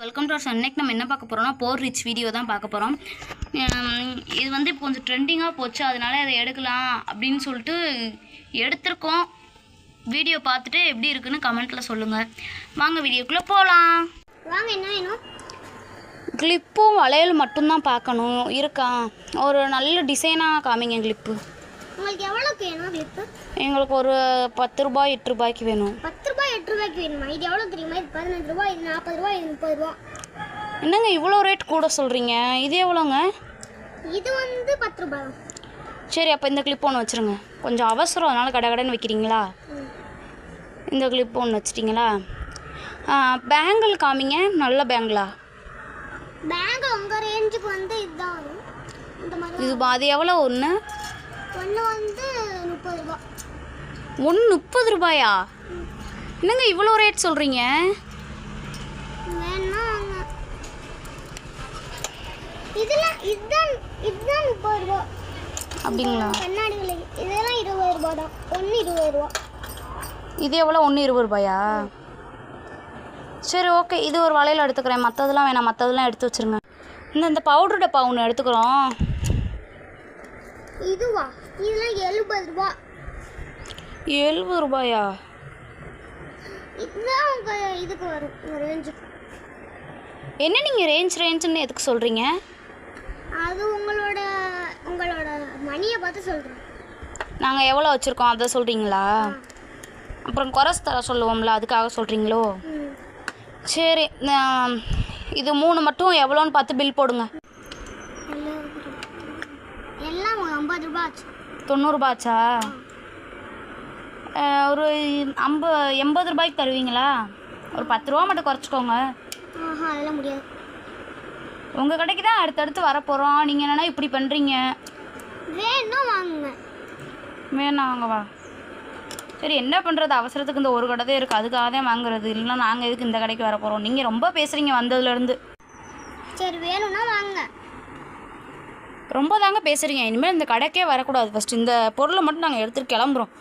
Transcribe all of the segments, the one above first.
Welcome to our இன்னைக்கு நம்ம என்ன பார்க்க போகிறோம்னா போர் ரிச் வீடியோ தான் பார்க்க போகிறோம். இது வந்து இப்போ கொஞ்சம் ட்ரெண்டிங்காக போச்சு, அதனால அதை எடுக்கலாம் அப்படின்னு சொல்லிட்டு எடுத்திருக்கோம். வீடியோ பார்த்துட்டு எப்படி இருக்குன்னு கமெண்ட்டில் சொல்லுங்கள். வாங்க வீடியோக்குள்ளே போகலாம். வாங்க, என்ன வேணும்? கிளிப்பும் வளையல் மட்டும்தான் பார்க்கணும். இருக்கா? ஒரு நல்ல டிசைனாக காமிங்க கிளிப்பு. உங்களுக்கு எவ்வளோக்கு வேணும் கிளிப்பு? எங்களுக்கு ஒரு 10 ரூபாய் 8 ரூபாய்க்கு வேணும். 10 ரூபாய் 8 ரூபாய்க்கு வேணுமா? இது எவ்வளோ தெரியுமா? இது 15 ரூபாய், இது 40 ரூபாய், இது 30 ரூபா. என்னங்க இவ்வளோ ரேட் கூட சொல்கிறீங்க? இது எவ்வளோங்க? இது வந்து 10 ரூபாய். சரி, அப்போ இந்த கிளிப் ஒன்று வச்சுருங்க. கொஞ்சம் அவசரம், அதனால் கடைன்னு வைக்கிறீங்களா? இந்த கிளிப் ஒன்று வச்சிட்டிங்களா? பேங்கிள் காமிங்க. நல்ல பேங்கிளா? பேங்கிள் உங்கள் ரேஞ்சுக்கு வந்து இதுதான் வரும். இந்த மாதிரி இது அது எவ்வளோ? ஒன்று வந்து 30 ரூபா. ஒன்று 30 ரூபாயா? என்னங்க இவ்வளோ ரேட் சொல்கிறீங்க? வேணா இதுதான் 30 ரூபா. அப்படிங்களா? கண்ணாடி விலை இதெல்லாம் 20 ரூபா தான். ஒன்று 20 ரூபா. இது எவ்வளோ? ஒன்று 20 ரூபாயா? சரி, ஓகே. இது ஒரு வளையல் எடுத்துக்கிறேன். மற்றதெல்லாம் வேணாம், மற்றதெல்லாம் எடுத்து வச்சுருங்க. இந்த பவுடர் டப்பா ஒன்று எடுத்துக்கிறோம். இதுவா? இதெல்லாம் 70 ரூபா. 70 ரூபாயா? இதுதான் உங்கள் இதுக்கு வரும், உங்கள் ரேஞ்சுக்கு. என்ன நீங்கள் ரேஞ்சுன்னு எதுக்கு சொல்கிறீங்க? அது உங்களோட மணியை பார்த்து சொல்கிறேன். நாங்கள் எவ்வளோ வச்சுருக்கோம் அதை சொல்கிறீங்களா? அப்புறம் குறைச்சி தர சொல்லுவோம்ல, அதுக்காக சொல்கிறீங்களோ? சரி, இது 3 மட்டும் எவ்வளோன்னு பார்த்து பில் போடுங்க. எல்லாம் 50 ரூபா ஆச்சு. 90 ரூபாச்சா? ஒரு 80 ரூபாய்க்கு தருவீங்களா? ஒரு 10 ரூபா மட்டும் குறைச்சிக்கோங்க. அதெல்லாம் முடியாது. உங்கள் கடைக்கு தான் அடுத்தடுத்து வரப்போகிறோம். நீங்கள் என்னென்னா இப்படி பண்ணுறீங்க. வேணும் வாங்குங்க. வேணாம் வாங்கவா? சரி, என்ன பண்ணுறது? அவசரத்துக்கு இந்த ஒரு கடை தான் இருக்குது, அதுக்காக தான் வாங்குறது. இல்லைன்னா நாங்கள் எதுக்கு இந்த கடைக்கு வர போகிறோம்? நீங்கள் ரொம்ப பேசுகிறீங்க வந்ததுலேருந்து. சரி, வேணும்னா வாங்க. ரொம்ப தாங்க பேசுகிறீங்க. இனிமேல் இந்த கடைக்கே வரக்கூடாது. ஃபஸ்ட்டு இந்த பொருளை மட்டும் நாங்கள் எடுத்துகிட்டு கிளம்புறோம்.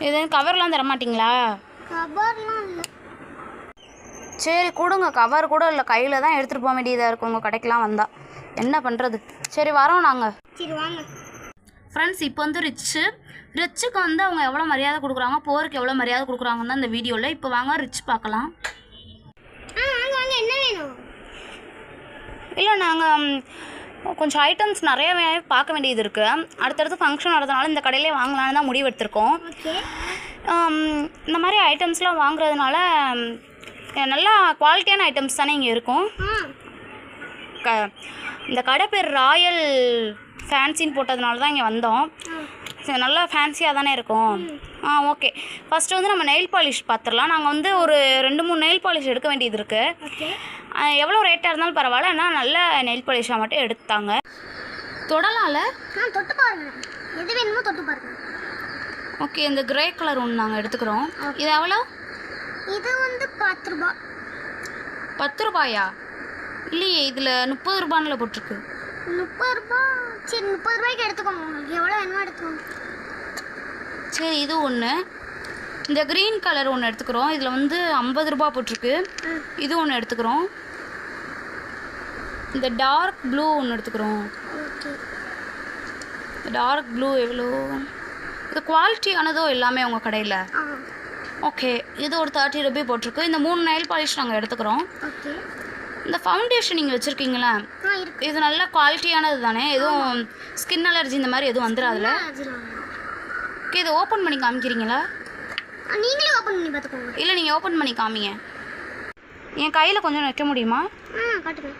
இது கவர்லாம் தர மாட்டிங்களா? கவர்லாம் இல்லை. சரி கொடுங்க. கவர் கூட இல்லை, கையில் தான் எடுத்துகிட்டு போக வேண்டியதாக இருக்கும் உங்கள் கடைக்கெலாம் வந்தால். என்ன பண்ணுறது? சரி வரோம் நாங்கள். சரி வாங்க. ஃப்ரெண்ட்ஸ், இப்போ வந்து ரிச்சுக்கு வந்து அவங்க எவ்வளோ மரியாதை கொடுக்குறாங்க, போருக்கு எவ்வளோ மரியாதை கொடுக்குறாங்கன்னு தான் இந்த வீடியோவில். இப்போ வாங்க ரிச் பார்க்கலாம். வாங்க, என்ன வேணும்? இல்லை, நாங்கள் கொஞ்சம் ஐட்டம்ஸ் நிறையவே பார்க்க வேண்டியது இருக்குது. அடுத்தடுத்து ஃபங்க்ஷன் வரதுனால இந்த கடையிலே வாங்கலான்னு தான் முடிவு எடுத்திருக்கோம். இந்த மாதிரி ஐட்டம்ஸ்லாம் வாங்குறதுனால நல்லா குவாலிட்டியான ஐட்டம்ஸ் தானே இங்கே இருக்கும். இந்த கடை பேர் ராயல் ஃபேன்சின்னு போட்டதுனால தான் இங்கே வந்தோம். சரி, நல்லா ஃபேன்சியாக தானே இருக்கும். ஓகே. ஃபஸ்ட்டு வந்து நம்ம நெயில் பாலிஷ் பார்த்துடலாம். நாங்கள் வந்து ஒரு 2-3 நெயில் பாலிஷ் எடுக்க வேண்டியது இருக்குது. எவ்வளோ ரேட்டாக இருந்தாலும் பரவாயில்ல, ஆனால் நல்ல நெயில் பாலிஷாக மட்டும் எடுத்தாங்க. தொடலால் தொட்டு பாருங்க, எது வேணுமோ தொட்டு பாருங்க. ஓகே, இந்த கிரே கலர் ஒன்று நாங்கள் எடுத்துக்கிறோம். இது எவ்வளோ? இது வந்து 10 ரூபா. 10 ரூபாயா? இல்லையே, இதில் 30 ரூபான்னு போட்டிருக்கு. 30 ரூபா? சரி, 30 ரூபாய்க்கு எடுத்துக்கோங்க. உங்களுக்கு எவ்வளோ வேணுமோ எடுத்துக்கோங்க. சரி, இது ஒன்று. இந்த க்ரீன் கலர் ஒன்று எடுத்துக்கிறோம். இதில் வந்து 50 ரூபா போட்டிருக்கு. இது ஒன்று எடுத்துக்கிறோம். இந்த டார்க் ப்ளூ ஒன்று எடுத்துக்கிறோம். டார்க் ப்ளூ எவ்வளோ? இது குவாலிட்டியானதோ எல்லாமே உங்கள் கடையில்? ஓகே, இது ஒரு 30 ரூபாய் போட்டிருக்கு. இந்த 3 நெயில் பாலிஷ் நாங்கள் எடுத்துக்கிறோம். இந்த ஃபவுண்டேஷன் நீங்கள் வச்சுருக்கீங்களா? இது நல்ல குவாலிட்டியானது தானே? எதுவும் ஸ்கின் அலர்ஜி இந்த மாதிரி எதுவும் வந்துடாதுல? ஓகே, இதை ஓப்பன் பண்ணி காமிக்கிறீங்களா? நீங்களே ஓப்பன் பண்ணி பார்த்துக்கோங்க. இல்லை, நீங்கள் ஓப்பன் பண்ணி காமிங்க. என் கையில் கொஞ்சம் வைக்க முடியுமா? காட்டுங்க.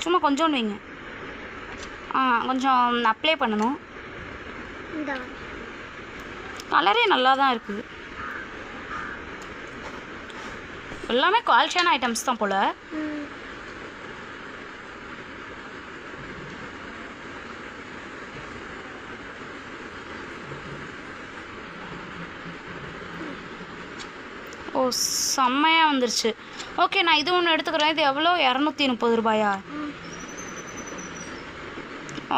சும்மா கொஞ்சோண்டு வைங்க. கொஞ்சம் அப்ளை பண்ணணும். கலரே நல்லா தான் இருக்குது. எல்லாமே குவாலிட்டியான ஐட்டம்ஸ் தான் போல். ஓ, செம்மையாக வந்துருச்சு. ஓகே, நான் இது ஒன்று எடுத்துக்கிறேன். இது எவ்வளோ? 230 ரூபாயா?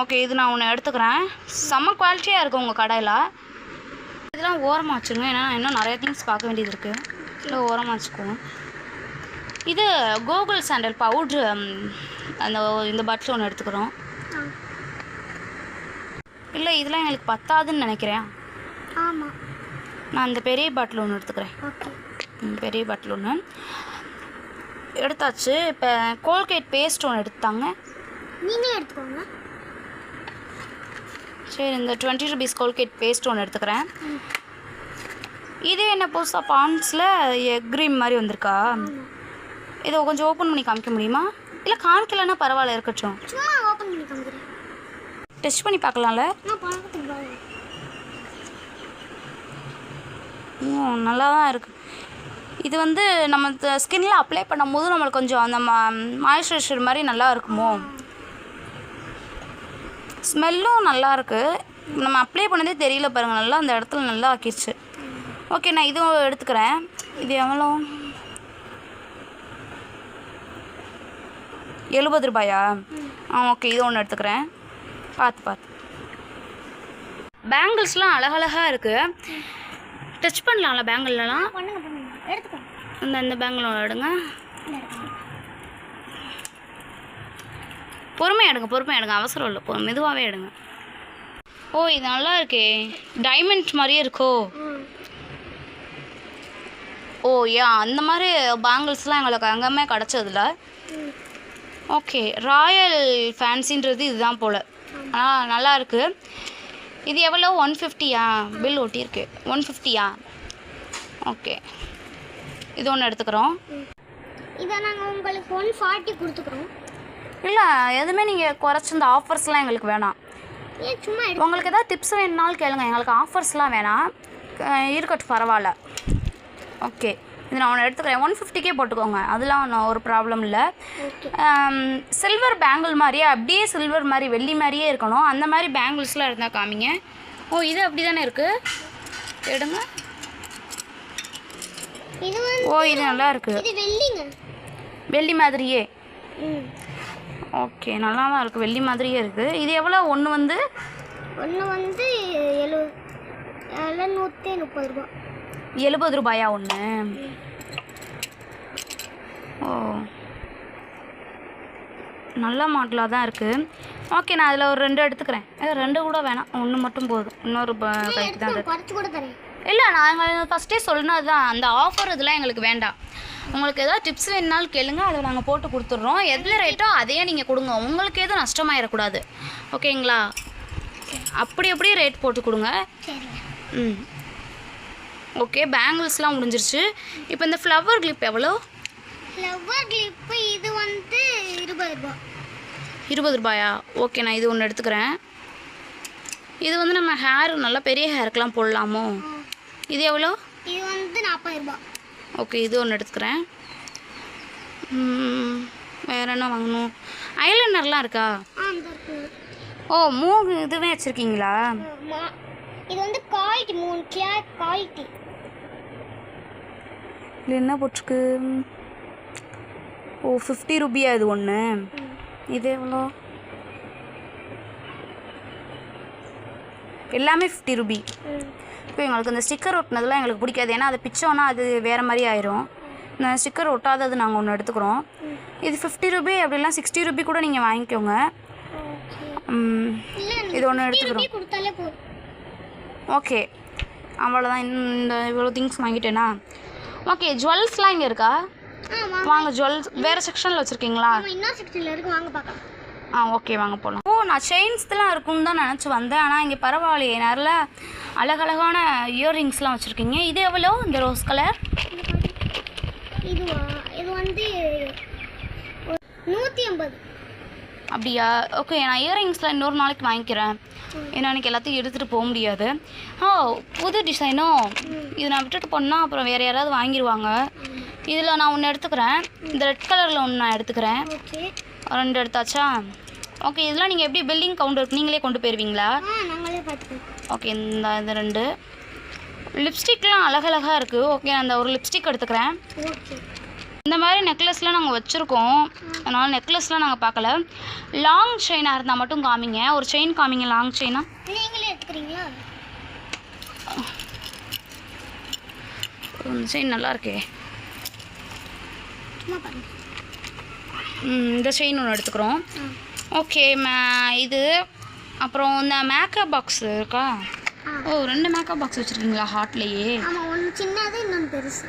ஓகே, இது நான் ஒன்று எடுத்துக்கிறேன். செம்ம குவாலிட்டியாக இருக்குது உங்கள் கடையில். இதெல்லாம் ஓரமாக வச்சுருங்க, ஏன்னா இன்னும் நிறைய திங்ஸ் பார்க்க வேண்டியது இருக்குது. இல்லை, ஓரமாக வச்சுக்குவோம். இது கோகுல் சாண்டல் பவுட்ரு அந்த இந்த பாட்டில் ஒன்று எடுத்துக்கிறோம். இல்லை இதெல்லாம் எங்களுக்கு பத்தாதுன்னு நினைக்கிறேன். ஆமாம், நான் அந்த பெரிய பாட்டில் ஒன்று எடுத்துக்கிறேன். ஓகே. பெரிய பாட்டில் ஒன்று எடுத்தாச்சு. இப்போ கோல்கேட் பேஸ்ட் ஒன்று எடுத்தாங்க. நீங்களே எடுத்துக்கோங்க. சரி, இந்த 20 rupees கோல்கேட் பேஸ்ட் ஒன்று எடுத்துக்கிறேன். இது என்ன புதுசாக பாண்ட்ஸில் எக் க்ரீம் மாதிரி வந்திருக்கா? இதை கொஞ்சம் ஓப்பன் பண்ணி காமிக்க முடியுமா? இல்லை காமிக்கலன்னா பரவாயில்ல, இருக்கட்டும். சும்மா ஓப்பன் பண்ணி காமிக்கிறேன். டெஸ்ட் பண்ணி பார்க்கலாம்ல? நல்லா தான் இருக்குது. இது வந்து நம்ம ஸ்கின்னில் அப்ளை பண்ணும்போது நம்மளுக்கு கொஞ்சம் அந்த மாய்ஸ்சரைசர் மாதிரி நல்லா இருக்குமோ? ஸ்மெல்லும் நல்லா இருக்குது. நம்ம அப்ளை பண்ணதே தெரியல பாருங்கள், நல்லா அந்த இடத்துல நல்லா ஆக்கிடுச்சு. ஓகே, நான் இதுவும் எடுத்துக்கிறேன். இது எவ்வளோ? 70 ரூபாயா? ஓகே, இது ஒன்று எடுத்துக்கிறேன். பார்த்து பேங்கிள்ஸ்லாம் அழகழகாக இருக்குது. டச் பண்ணலாம்ல பேங்கிள்லாம்? இந்த பேங்கிள் ஒன்று எடுங்க. பொறுமையாக எடுங்க, அவசரம் இல்லை, மெதுவாகவே எடுங்க. ஓ, இது நல்லா இருக்கே, டைமண்ட் மாதிரியே இருக்கோ? ஓ அந்த மாதிரி பேங்கிள்ஸ்லாம் எங்களுக்கு அங்கேயுமே கிடச்சதில்ல. ஓகே, ராயல் ஃபேன்சின்றது இதுதான் போல். ஆனால் நல்லா இருக்குது. இது எவ்வளோ? 150யா? பில் ஒட்டியிருக்கு. 150யா? ஓகே, இது ஒன்று எடுத்துக்கிறோம். இதை நாங்கள் உங்களுக்கு 140 கொடுத்துக்குறோம். இல்லை, எதுவுமே நீங்கள் குறைச்சி இந்த ஆஃபர்ஸ்லாம் எங்களுக்கு வேணாம். சும்மா உங்களுக்கு எதாவது டிப்ஸ் வேணுனாலும் கேளுங்க, எங்களுக்கு ஆஃபர்ஸ்லாம் வேணாம். இருக்கட்டும், பரவாயில்ல. ஓகே, இது நான் ஒன்று எடுத்துக்கிறேன். 150க்கே போட்டுக்கோங்க, அதெல்லாம் ஒரு ப்ராப்ளம் இல்லை. சில்வர் பேங்கிள் மாதிரியே, அப்படியே சில்வர் மாதிரி வெள்ளி மாதிரியே இருக்கணும். அந்த மாதிரி பேங்கிள்ஸ்லாம் இருந்தால் காமிங்க. ஓ, இது அப்படி தானே இருக்குது, எடுங்க. ஓ, இது நல்லா இருக்குது, வெள்ளி மாதிரியே. ஓகே, நல்லா தான் இருக்குது, வெள்ளி மாதிரியே இருக்குது. இது எவ்வளோ? ஒன்று வந்து 730 ரூபா. 70 ரூபாயா ஒன்று? ஓ, நல்ல மாடலாக தான் இருக்குது. ஓகே, நான் அதில் ஒரு 2 எடுத்துக்கிறேன். 2 கூட வேணாம், 1 மட்டும் போதும். இன்னொரு கைக்கு தான் அது. இல்லை, நாங்கள் ஃபஸ்ட்டே சொன்னது தான், அந்த ஆஃபர் இதெல்லாம் எங்களுக்கு வேண்டாம். உங்களுக்கு எதாவது டிப்ஸ் வேணுனாலும் கேளுங்க, அதை நாங்கள் போட்டு கொடுத்துட்றோம். எதில் ரேட்டோ அதையே நீங்கள் கொடுங்க, உங்களுக்கு எதுவும் நஷ்டமாயிடக்கூடாது. ஓகேங்களா? அப்படியே ரேட் போட்டு கொடுங்க. ஓகே, பேங்கிள்ஸ்லாம் முடிஞ்சிருச்சு. இப்போ இந்த ஃப்ளவர் கிளிப் எவ்வளோ? ஃப்ளவர் கிளிப்பு இது வந்து 20 ரூபா. 20 ரூபாயா? ஓகே, நான் இது ஒன்று எடுத்துக்கிறேன். இது வந்து நம்ம ஹேர் நல்லா பெரிய ஹேருக்கெலாம் போடலாமோ? இது எவ்வளோ? இது வந்து 40 ரூபா. ஓகே, இது ஒன்று எடுத்துக்கிறேன். வேறு என்ன வாங்கணும்? ஐலைனர்லாம் இருக்கா? ஓ, 3 இதுவே வச்சுருக்கீங்களா? இது வந்து குவாலிட்டி, 3 கிளாஸ் குவாலிட்டி. இல்லை என்ன போட்டிருக்கு? ஓ, 50 ரூபியா இது ஒன்று? இது எவ்வளோ? எல்லாமே 50 ரூபி. இப்போ எங்களுக்கு இந்த ஸ்டிக்கர் ஒட்டினதுலாம் எங்களுக்கு பிடிக்காது, ஏன்னா அதை பிச்சோன்னா அது வேறு மாதிரி ஆயிரும். இந்த ஸ்டிக்கர் ஒட்டாதது நாங்கள் ஒன்று எடுத்துக்கிறோம். இது 50 ரூபி, அப்படிலாம் 60 ரூபி கூட நீங்கள் வாங்கிக்கோங்க. இது ஒன்று எடுத்துக்கிறோம். ஓகே, அவ்வளோதான். இந்த இவ்வளோ திங்ஸ் வாங்கிட்டேனா? ஓகே, ஜுவல்ஸ்லாம் இங்கே இருக்கா? வாங்க, ஜுவல்ஸ் வேறு செக்ஷனில் வச்சுருக்கீங்களா? இன்னொரு செக்ஷனில் இருக்குது, வாங்க பார்க்கலாம். ஓகே, வாங்க போகலாம். ஓ, நான் செயின்ஸ்லாம் இருக்குன்னு தான் நினச்சி வந்தேன், ஆனால் இங்கே பரவாயில்லையே, நிறைய அழகழகான இயர்ரிங்ஸ்லாம் வச்சுருக்கீங்க. இது எவ்வளோ இந்த ரோஸ் கலர்? இது வந்து 180. அப்படியா? ஓகே, நான் இயர்ரிங்ஸ்லாம் இன்னொரு நாளைக்கு வாங்கிக்கிறேன், ஏன்னா எனக்கு எல்லாத்தையும் எடுத்துகிட்டு போக முடியாது. புது டிசைனோ? இது நான் விட்டுட்டு போனால் அப்புறம் வேறு யாராவது வாங்கிடுவாங்க. இதில் நான் ஒன்று எடுத்துக்கிறேன். இந்த ரெட் கலரில் ஒன்று நான் எடுத்துக்கிறேன். 2 எடுத்தாச்சா? ஓகே, இதெல்லாம் நீங்கள் எப்படி பில்டிங் கவுண்டருக்கு நீங்களே கொண்டு போயிடுவீங்களா? ஓகே, இந்த 2 லிப்ஸ்டிக்லாம் அழகழகாக இருக்குது. ஓகே, நான் அந்த ஒரு லிப்ஸ்டிக் எடுத்துக்கிறேன். இந்த மாதிரி நெக்லஸ்லாம் நாங்கள் வச்சுருக்கோம், அதனால் நெக்லஸ்லாம் நாங்கள் பார்க்கல. லாங் செயினாக இருந்தால் மட்டும் காமிங்க, ஒரு செயின் காமிங்க. லாங் செயினாக நீங்களே எடுத்துக்கிறீங்களா? செயின் நல்லா இருக்கே. சும்மா பாருங்க. இந்த செயின் ஒன்று எடுத்துக்கிறோம். ஓகே இது அப்புறம் இந்த மேக்கப் பாக்ஸ் இருக்கா? ஓ 2 மேக்கப் பாக்ஸ் வச்சுருக்கீங்களா ஹார்ட்லேயே? ஆமாம், ஒன்று சின்னது இன்னொன்று பெருசு.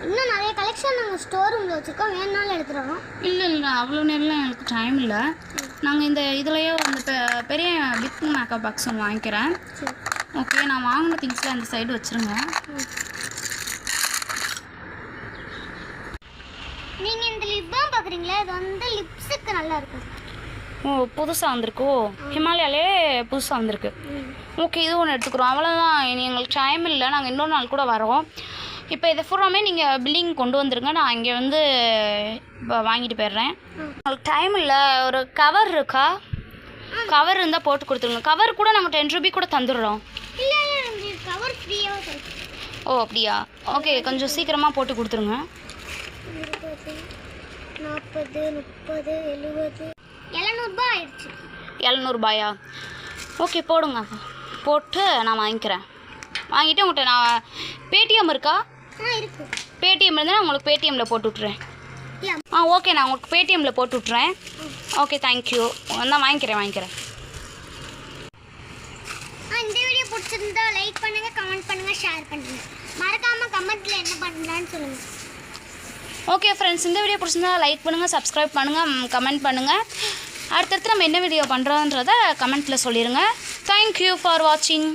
இன்னும் நிறைய கலெக்ஷன் நாங்கள் ஸ்டோர் ரூமில் வச்சுருக்கோம், வேணுனாலும் எடுத்துகிறோம். இல்லை அவ்வளோ நேரம்லாம் எனக்கு டைம் இல்லை. நாங்கள் இந்த இதுலையே வந்து பெரிய பிக் மேக்கப் பாக்ஸ் ஒன்று வாங்கிக்கிறேன். ஓகே, நான் வாங்கின திங்ஸ்லாம் அந்த சைடு வச்சுருங்க. நீங்கள் இந்த லிப் பாம் பார்க்குறீங்களா, இது வந்து லிப்ஸுக்கு நல்லா இருக்கும். ஓ புதுசாக வந்திருக்கோ? ஹிமாலயாலே புதுசாக வந்திருக்கு. ஓகே, இது ஒன்று எடுத்துக்கிறோம். அவ்வளோதான், இனி எங்களுக்கு டைம் இல்லை, நாங்கள் இன்னொரு நாள் கூட வரோம். இப்போ இதை ஃபுல்லாமே நீங்கள் பில்லிங் கொண்டு வந்துருங்க, நான் இங்கே வந்து இப்போ வாங்கிட்டு போயிடுறேன். உங்களுக்கு டைம் இல்லை. ஒரு கவர் இருக்கா? கவர் இருந்தால் போட்டு கொடுத்துருங்க. கவர் கூட நாங்கள் 10 ரூபி கூட தந்துடுறோம். இல்லை கவர் ஃப்ரீயாக கிடைக்கும். ஓ அப்படியா? ஓகே, கொஞ்சம் சீக்கிரமாக போட்டு கொடுத்துருங்க. 20, 40, 70, 700 ஆயிடுச்சு. 700 ரூபாயா? ஓகே, போடுங்க. போட்டு நான் வாங்கிக்கிறேன். வாங்கிட்டு உங்கள்கிட்ட நான் பேடிஎம் இருக்கா? இருக்கு. பேடிஎம் இருந்தால் நான் உங்களுக்கு பேடிஎம்மில் போட்டு விட்றேன். ஓகே, நான் உங்களுக்கு பேடிஎம்மில் போட்டு விட்றேன். Okay, thank you. நான் வாங்கிக்கிறேன். இந்த வீடியோ பிடிச்சிருந்தா லைக் பண்ணுங்கள், கமெண்ட் பண்ணுங்கள், ஷேர் பண்ணுங்கள். மறக்காமல் கமெண்ட்டில் என்ன பண்ணலான்னு சொல்லுங்கள். ஓகே ஃப்ரெண்ட்ஸ், இந்த வீடியோ பிடிச்சிருந்தா லைக் பண்ணுங்கள், சப்ஸ்கிரைப் பண்ணுங்கள், கமெண்ட் பண்ணுங்கள். அடுத்தடுத்து நம்ம என்ன வீடியோ பண்ணுறோன்றதை கமெண்ட்டில் சொல்லிடுங்க. தேங்க்யூ ஃபார் வாட்சிங்.